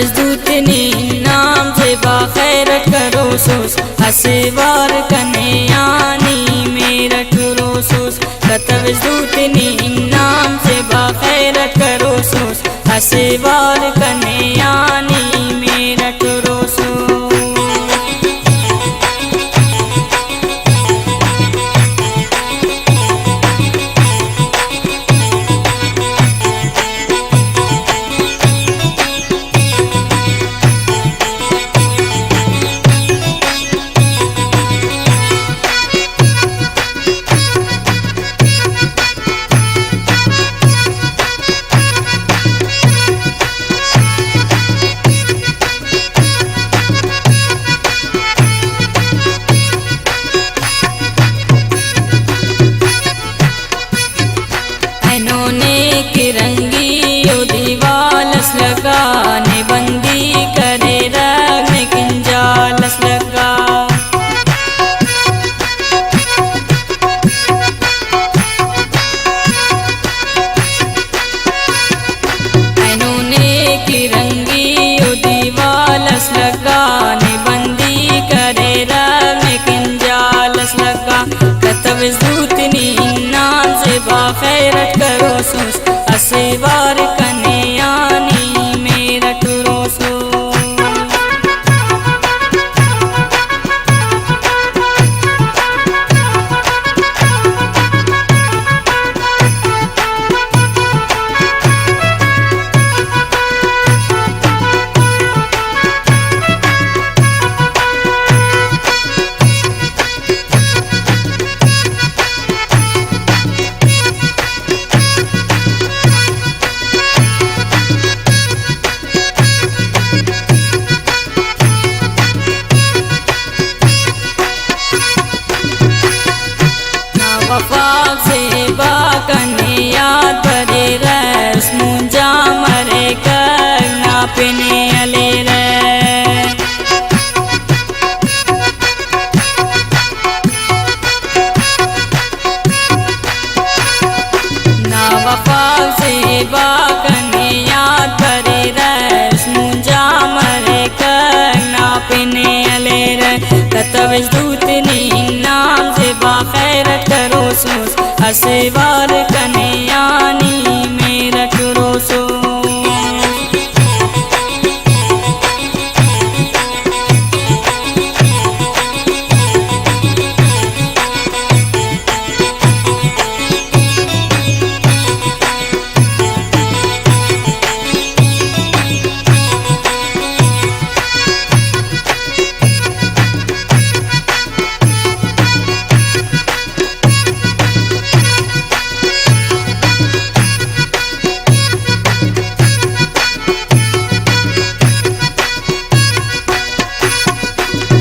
दूतनी नाम से बाखैर करो सोस हसेवार कने यानी मेरा टुरो सोस दूतनी नाम से बाखैर करो सोस हसेवार कने यानी मेरा टुरो रंगी यो दीवालस लगा ने बंदी करे रग में किंजालस लगा इन्होंने की रंगी यो दीवालस लगा ने बंदी करे रग में किंजालस लगा दूतनी नाम से बाखैरत करो सोस हसेवार कने यानी मेरा टुरो सो वफाक से बाकने याद भरे रस मुंजा मरे करना पिने अले रे ना वफाक से बाकने याद भरे रस मुंजा मरे करना पिने अले रे दूतनी नाम से बाखैरत करो सोस हसेवार कने यानी मेरा टुरो सो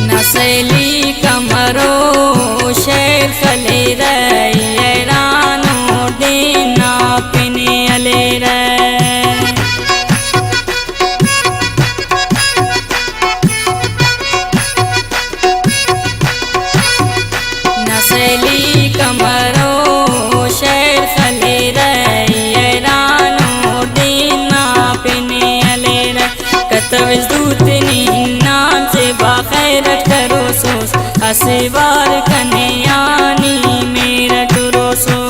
नसैली कमरो शेर फले रही रानो देना पिने अले रे नसैली कमरो शेर फले रही रानो देना पिने अले रे दूतनी नाम से बाखैरत करो सोस हसेवार कने यानी मेरा टुरो सो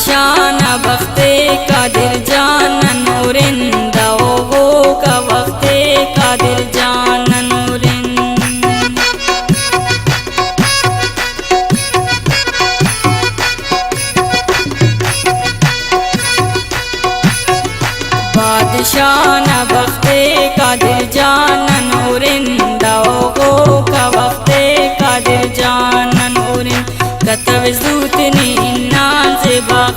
शान वक्ते कादिर जानन नूरिंदा वो का वक्ते कादिर जानन नूरिंद बादशाह न वक्ते कादिर जानन नूरिंदा वो का वक्ते कादिर जानन नूरिंद दूत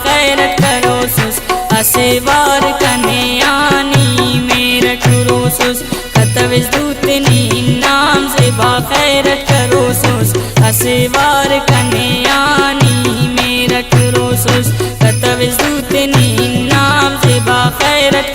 खैरत करो सुस असेवार कन्यानी मेरा करो सुस कतविज दूतनी नाम से बाखैरत करो सुस असेवार कन्यानी मेरा करो सुस कतविज दूतनी नाम से बाखैरत